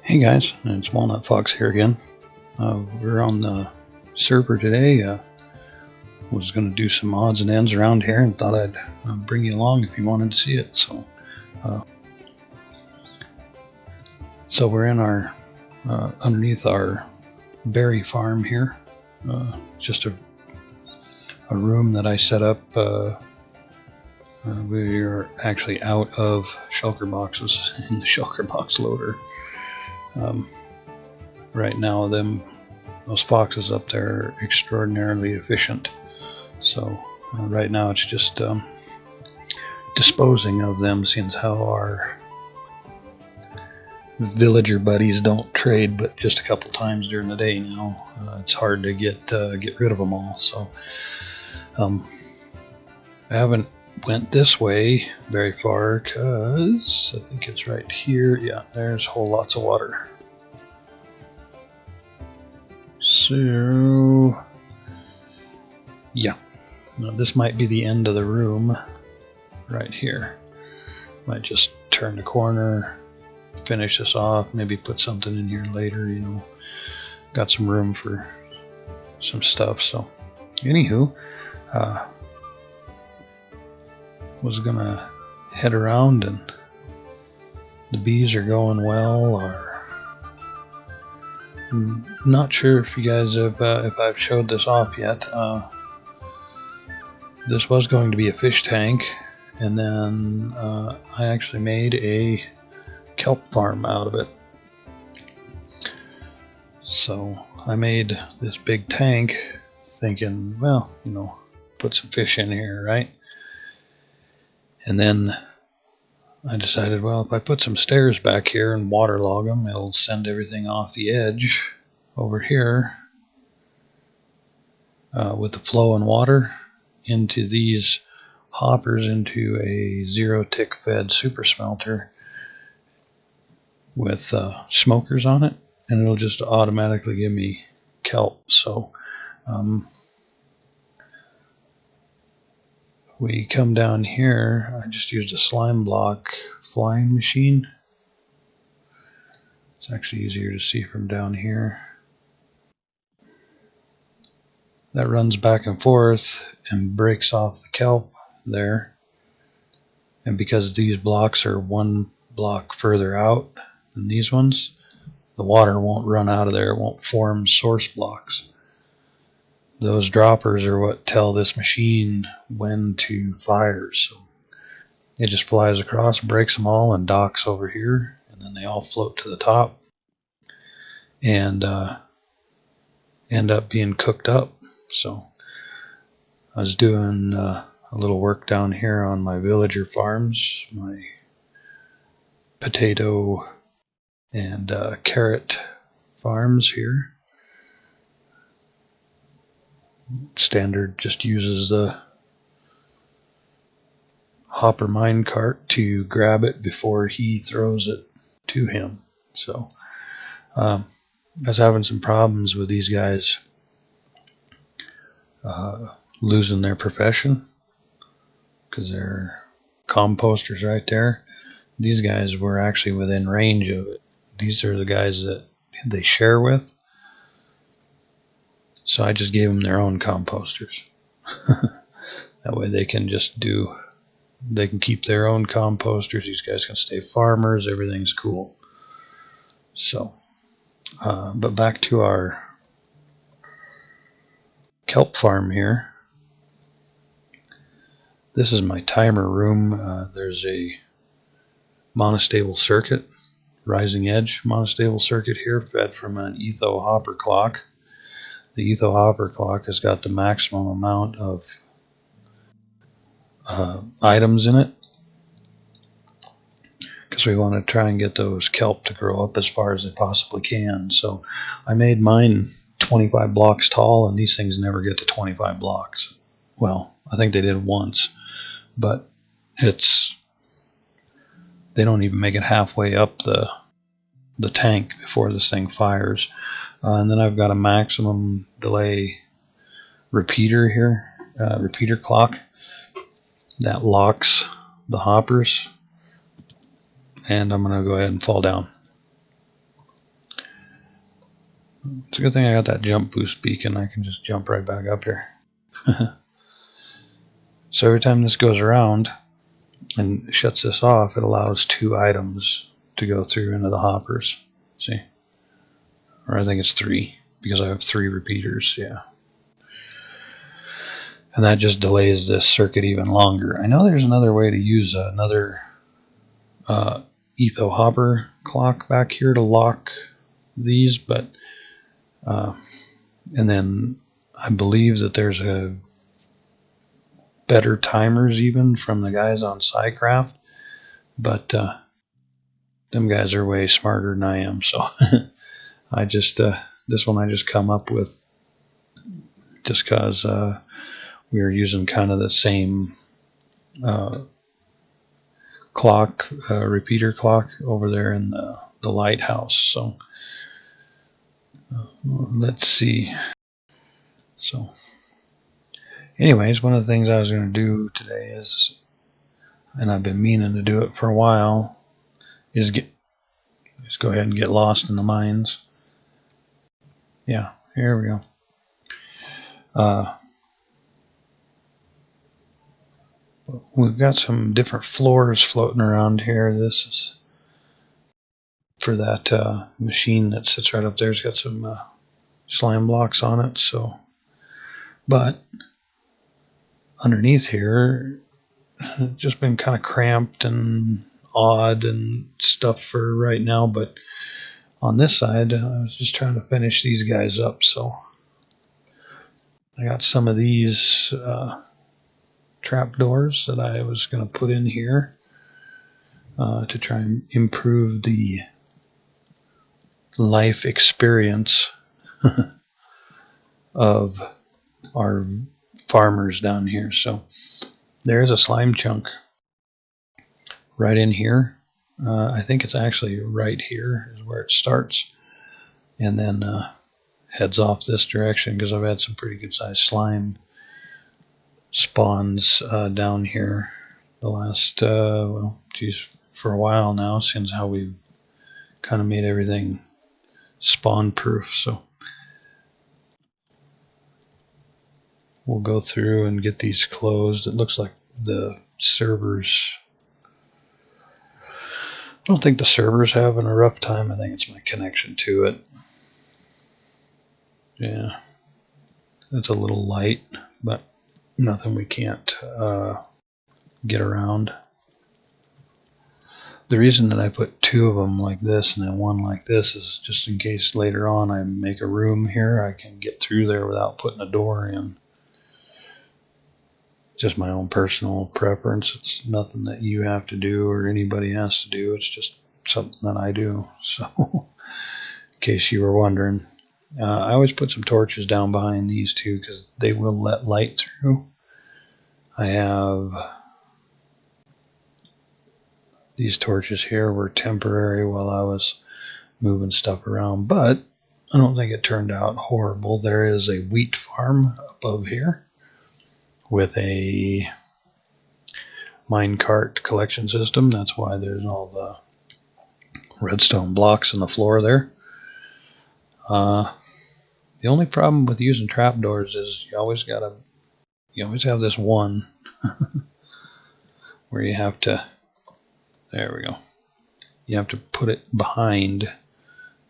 Hey guys, it's Walnut Fox here again. We're on the server today. Was going to do some odds and ends around here and thought I'd bring you along if you wanted to see it. So we're in our underneath our berry farm here. Just a room that I set up. We're actually out of shulker boxes in the shulker box loader. Right now, those foxes up there are extraordinarily efficient. So right now it's just disposing of them, since how our villager buddies don't trade but just a couple times during the day now. It's hard to get rid of them all. So I haven't went this way very far because I think it's right here. Yeah, there's whole lots of water. So yeah, now this might be the end of the room right here. Might just turn the corner, finish this off, maybe put something in here later, you know. Got some room for some stuff. So anywho, was gonna head around, and the bees are going well. Or I'm not sure if you guys have if I've showed this off yet. This was going to be a fish tank, and then I actually made a kelp farm out of it. So I made this big tank thinking, well, you know, put some fish in here, right? And then I decided, well, if I put some stairs back here and waterlog them, it'll send everything off the edge over here with the flow and water into these hoppers into a 0-tick fed super smelter with smokers on it, and it'll just automatically give me kelp. So we come down here. I just used a slime block flying machine. It's actually easier to see from down here. That runs back and forth and breaks off the kelp there. And because these blocks are one block further out than these ones, the water won't run out of there. It won't form source blocks. Those droppers are what tell this machine when to fire. So it just flies across, breaks them all, and docks over here, and then they all float to the top and end up being cooked up. So I was doing a little work down here on my villager farms, my potato and carrot farms here. Standard just uses the hopper minecart to grab it before he throws it to him. So I was having some problems with these guys losing their profession because they're composters right there. These guys were actually within range of it. These are the guys that they share with. So I just gave them their own composters. That way they can keep their own composters. These guys can stay farmers. Everything's cool. So, but back to our kelp farm here. This is my timer room. There's a monostable circuit, rising edge monostable circuit here, fed from an etho hopper clock. The etho hopper clock has got the maximum amount of items in it, because we want to try and get those kelp to grow up as far as they possibly can. So I made mine 25 blocks tall, and these things never get to 25 blocks. Well, I think they did once, but they don't even make it halfway up the tank before this thing fires. And then I've got a maximum delay repeater here, repeater clock that locks the hoppers. And I'm going to go ahead and fall down. It's a good thing I got that jump boost beacon. I can just jump right back up here. So every time this goes around and shuts this off, it allows 2 items to go through into the hoppers. See? Or I think it's 3, because I have 3 repeaters, yeah. And that just delays this circuit even longer. I know there's another way to use another etho hopper clock back here to lock these, but and then I believe that there's a better timers even from the guys on SciCraft, but them guys are way smarter than I am, so I just this one I just come up with just because we were using kind of the same clock, repeater clock over there in the lighthouse. So let's see. So anyways, one of the things I was going to do today is, and I've been meaning to do it for a while, is just go ahead and get lost in the mines. Yeah, here we go. We've got some different floors floating around here. This is for that machine that sits right up there. It's got some slime blocks on it. So, but underneath here, it's just been kind of cramped and odd and stuff for right now. But on this side, I was just trying to finish these guys up. So I got some of these trap doors that I was going to put in here to try and improve the life experience of our farmers down here. So there's a slime chunk right in here. I think it's actually right here is where it starts, and then heads off this direction because I've had some pretty good sized slime spawns down here the last for a while now, since how we've kind of made everything spawn proof. So we'll go through and get these closed. It looks like the servers, I don't think the server's having a rough time. I think it's my connection to it. Yeah, it's a little light, but nothing we can't get around. The reason that I put 2 of them like this and then 1 like this is just in case later on I make a room here, I can get through there without putting a door in. Just my own personal preference. It's nothing that you have to do or anybody has to do. It's just something that I do. So, in case you were wondering, I always put some torches down behind these 2 because they will let light through. I have these torches here were temporary while I was moving stuff around, but I don't think it turned out horrible. There is a wheat farm above here with a minecart collection system. That's why there's all the redstone blocks in the floor there. The only problem with using trapdoors is you always have this one where you have to, there we go, you have to put it behind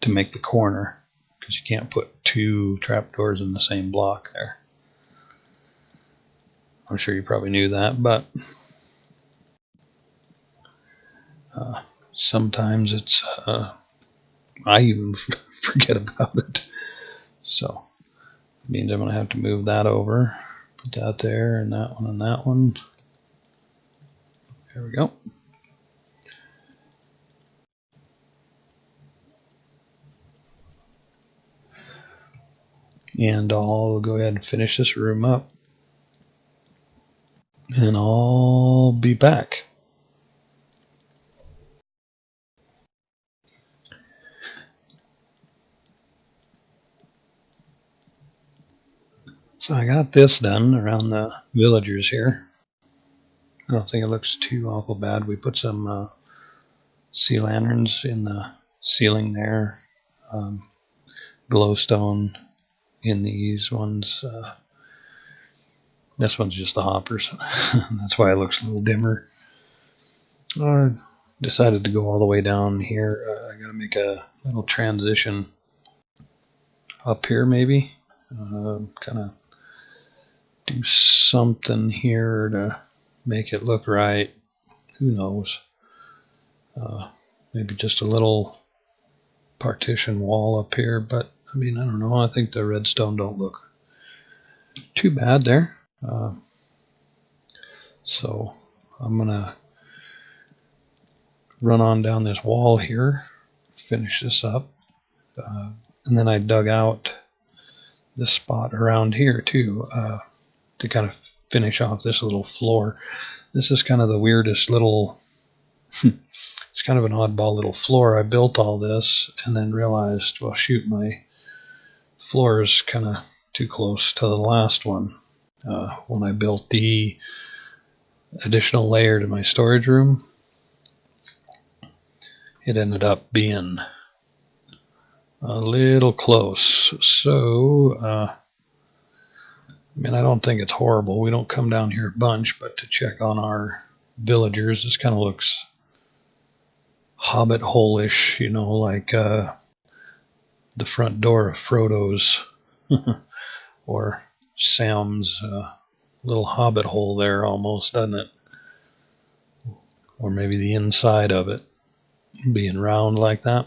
to make the corner, because you can't put 2 trapdoors in the same block there. I'm sure you probably knew that, but sometimes it's I even forget about it. So it means I'm going to have to move that over, put that there, and that one and that one. There we go. And I'll go ahead and finish this room up, and I'll be back. So I got this done around the villagers here. I don't think it looks too awful bad. We put some sea lanterns in the ceiling there. glowstone in these ones. This one's just the hoppers. That's why it looks a little dimmer. I decided to go all the way down here. I gotta make a little transition up here maybe. Kind of do something here to make it look right. Who knows? Maybe just a little partition wall up here, but I mean, I don't know. I think the redstone don't look too bad there. So I'm gonna run on down this wall here, finish this up, and then I dug out this spot around here too, to kind of finish off this little floor. This is kind of the weirdest little it's kind of an oddball little floor. I built all this and then realized, well, shoot, my floor is kind of too close to the last one. When I built the additional layer to my storage room, it ended up being a little close. So, I mean, I don't think it's horrible. We don't come down here a bunch, but to check on our villagers, this kind of looks hobbit hole-ish, you know, like the front door of Frodo's or Sam's little hobbit hole there almost, doesn't it? Or maybe the inside of it being round like that.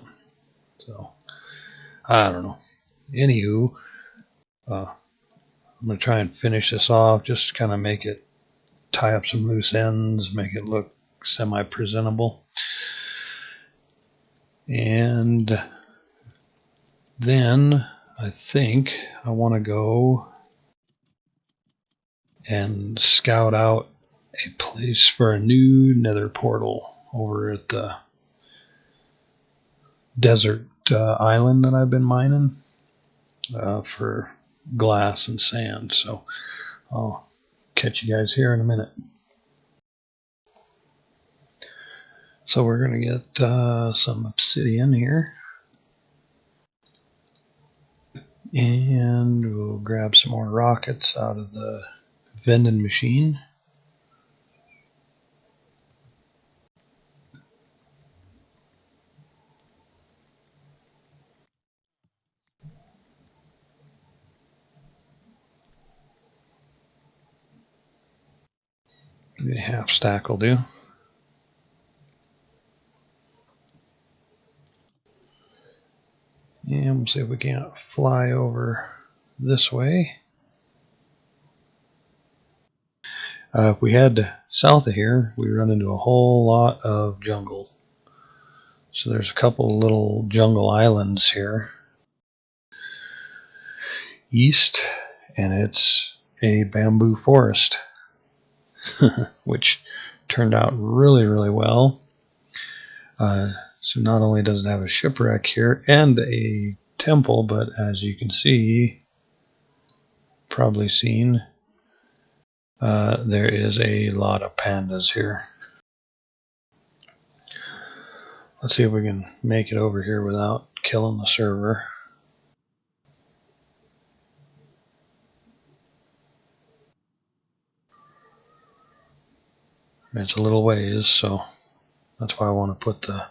So, I don't know. Anywho, I'm going to try and finish this off, just kind of make it, tie up some loose ends, make it look semi-presentable. And then I think I want to go and scout out a place for a new nether portal over at the desert island that I've been mining for glass and sand. So I'll catch you guys here in a minute. So we're going to get some obsidian here. And we'll grab some more rockets out of the vending machine. Maybe a half stack will do. And we'll see if we can't fly over this way. If we head south of here, we run into a whole lot of jungle. So there's a couple little jungle islands here east, and it's a bamboo forest, which turned out really, really well. So not only does it have a shipwreck here and a temple, but as you can see, probably seen, there is a lot of pandas here. Let's see if we can make it over here without killing the server. It's a little ways, so that's why I want to put the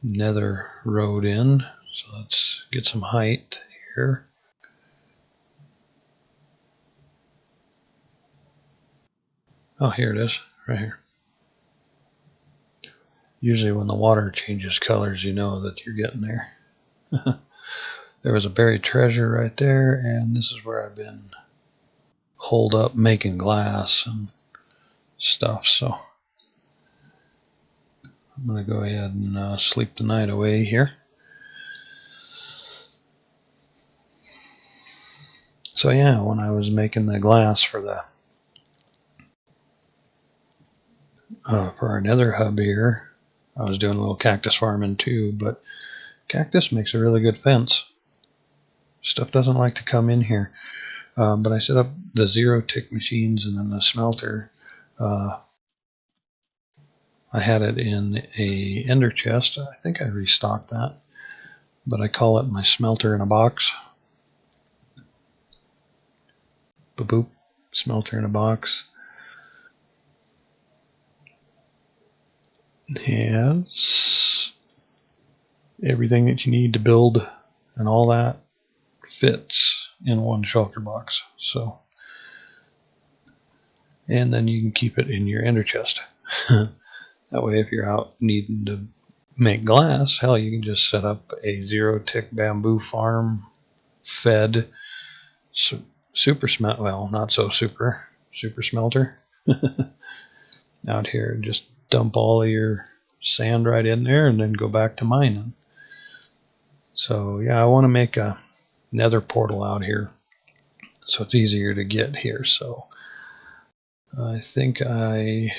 Nether Road in. So let's get some height here. Oh, here it is, right here. Usually when the water changes colors, you know that you're getting there. There was a buried treasure right there, and this is where I've been holed up making glass and stuff. So I'm going to go ahead and sleep the night away here. So yeah, when I was making the glass for the for our nether hub here, I was doing a little cactus farming too, but cactus makes a really good fence. Stuff doesn't like to come in here. But I set up the 0-tick machines and then the smelter. I had it in a ender chest. I think I restocked that. but I call it my smelter in a box. Boop boop, smelter in a box. It has everything that you need to build, and all that fits in one shulker box. So, and then you can keep it in your ender chest. That way, if you're out needing to make glass, hell, you can just set up a 0-tick bamboo farm fed super smelter. Well, not so super smelter out here. Just dump all of your sand right in there and then go back to mining. So yeah, I want to make a nether portal out here so it's easier to get here. So I think I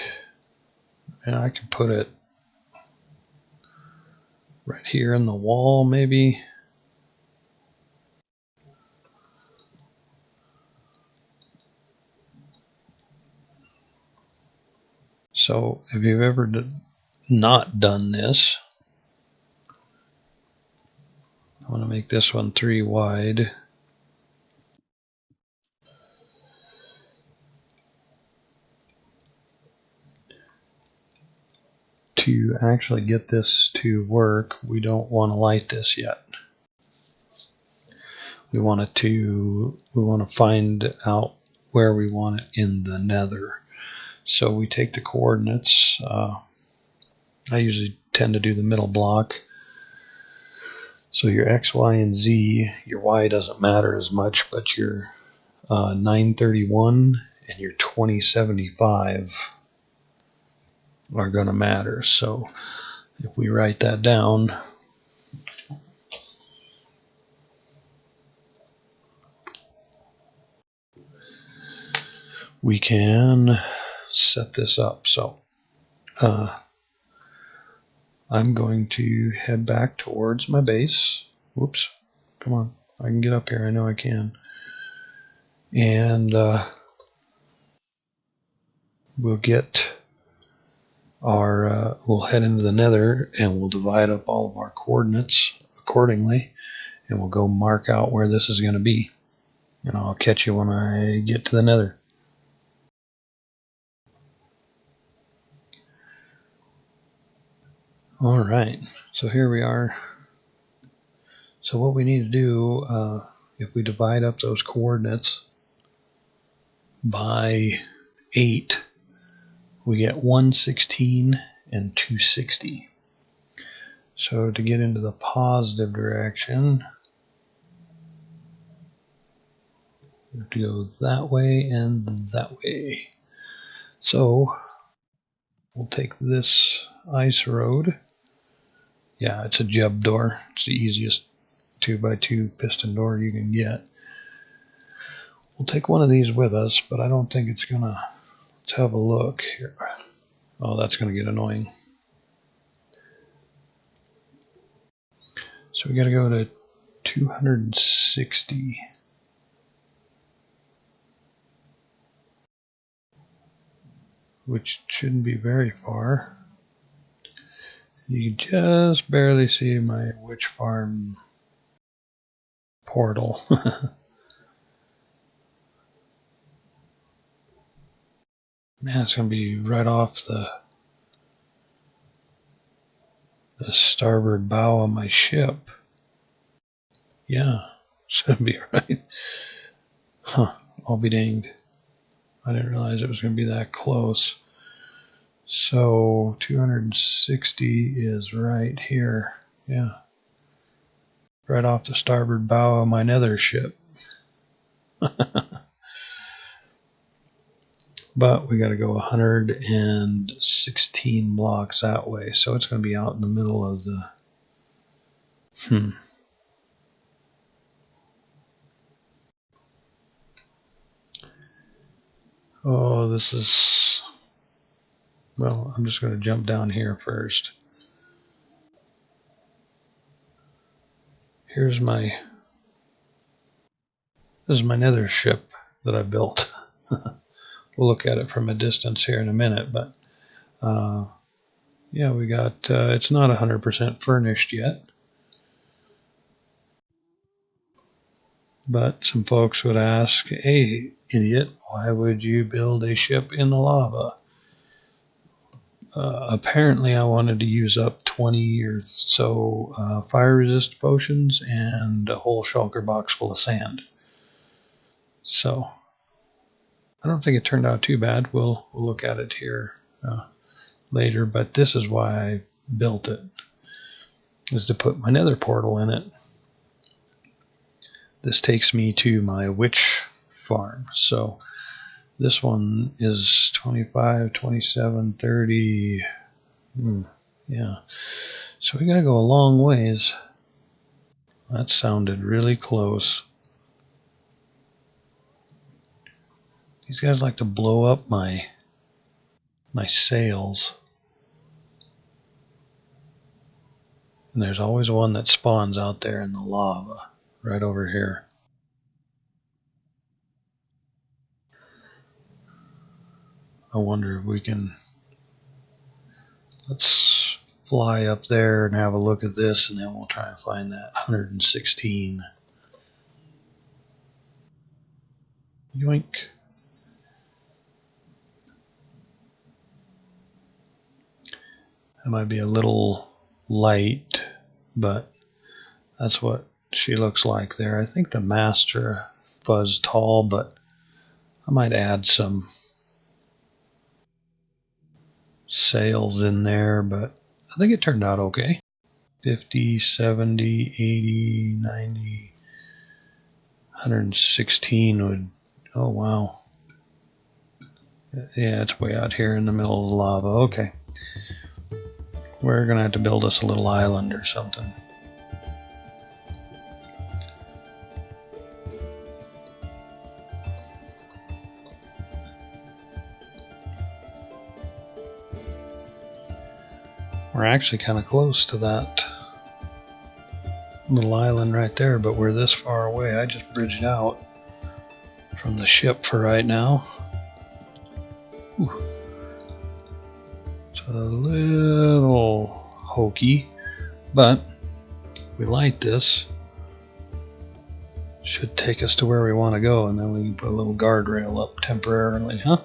can put it right here in the wall maybe. So if you've ever not done this, I want to make this one 3 wide. To actually get this to work, we don't want to light this yet. We want to find out where we want it in the nether. So we take the coordinates. I usually tend to do the middle block. So your X, Y, and Z, your Y doesn't matter as much, but your 931 and your 2075 are going to matter. So if we write that down, we can set this up. So I'm going to head back towards my base. Whoops. Come on. I can get up here. I know I can. And we'll get our, we'll head into the nether and we'll divide up all of our coordinates accordingly. And we'll go mark out where this is going to be. And I'll catch you when I get to the nether. All right. So here we are. So what we need to do, if we divide up those coordinates by 8, we get 116 and 260. So to get into the positive direction, we have to go that way and that way. So we'll take this ice road. Yeah, it's a jeb door. It's the easiest 2x2 piston door you can get. We'll take one of these with us, but I don't think it's gonna. Let's have a look here. Oh, that's gonna get annoying. So we gotta go to 260. Which shouldn't be very far. You can just barely see my witch farm portal. Man, it's going to be right off the starboard bow of my ship. Yeah, it's going to be right. Huh, I'll be danged. I didn't realize it was going to be that close. So 260 is right here. Yeah. Right off the starboard bow of my nether ship. But we got to go 116 blocks that way. So it's going to be out in the middle of the... Oh, this is... Well, I'm just going to jump down here first. Here's my... This is my nether ship that I built. We'll look at it from a distance here in a minute, but yeah, we got, it's not 100% furnished yet. But some folks would ask, hey, idiot, why would you build a ship in the lava? Apparently I wanted to use up 20 or so fire resist potions and a whole shulker box full of sand. So I don't think it turned out too bad. We'll look at it here later, but this is why I built it, is to put my nether portal in it. This takes me to my witch farm. So this one is 25, 27, 30. Yeah. So we gotta go a long ways. That sounded really close. These guys like to blow up my sails. And there's always one that spawns out there in the lava, right over here. I wonder if we can... Let's fly up there and have a look at this, and then we'll try and find that 116. Yoink. That might be a little light, but that's what she looks like there. I think the master fuzz tall, but I might add some sails in there, but I think it turned out okay. 50, 70, 80, 90, 116 would, oh wow. Yeah, it's way out here in the middle of the lava. Okay. We're gonna have to build us a little island or something. We're actually kind of close to that little island right there, but we're this far away. I just bridged out from the ship for right now. Ooh. It's a little hokey, but we light this. Should take us to where we want to go, and then we can put a little guardrail up temporarily, huh?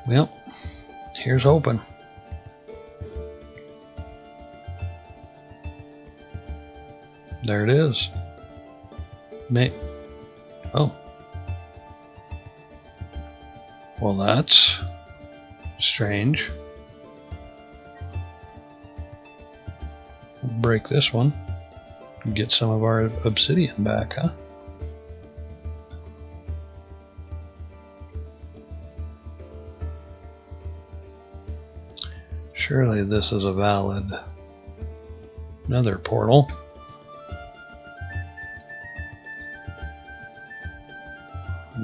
Well, here's hoping. There it is. Oh. Well, that's strange. We'll break this one and get some of our obsidian back, huh? Surely this is a valid nether portal.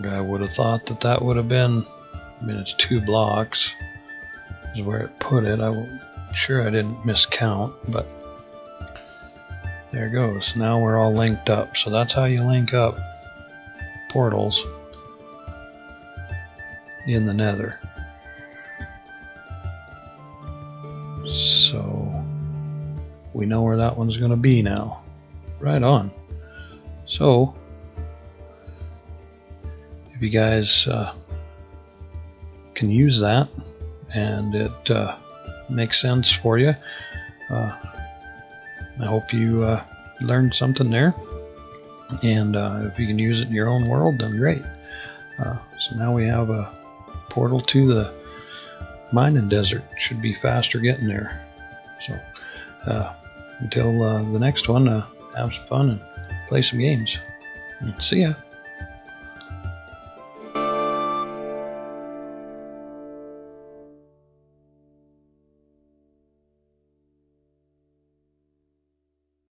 I would have thought that that would have been, I mean, it's 2 blocks is where it put it. I'm sure I didn't miscount, but there it goes. Now we're all linked up. So that's how you link up portals in the nether. So we know where that one's going to be now. Right on. So if you guys can use that and it makes sense for you, I hope you learned something there, and if you can use it in your own world, then great. So now we have a portal to the mining desert. Should be faster getting there. So until the next one, have some fun and play some games. See ya.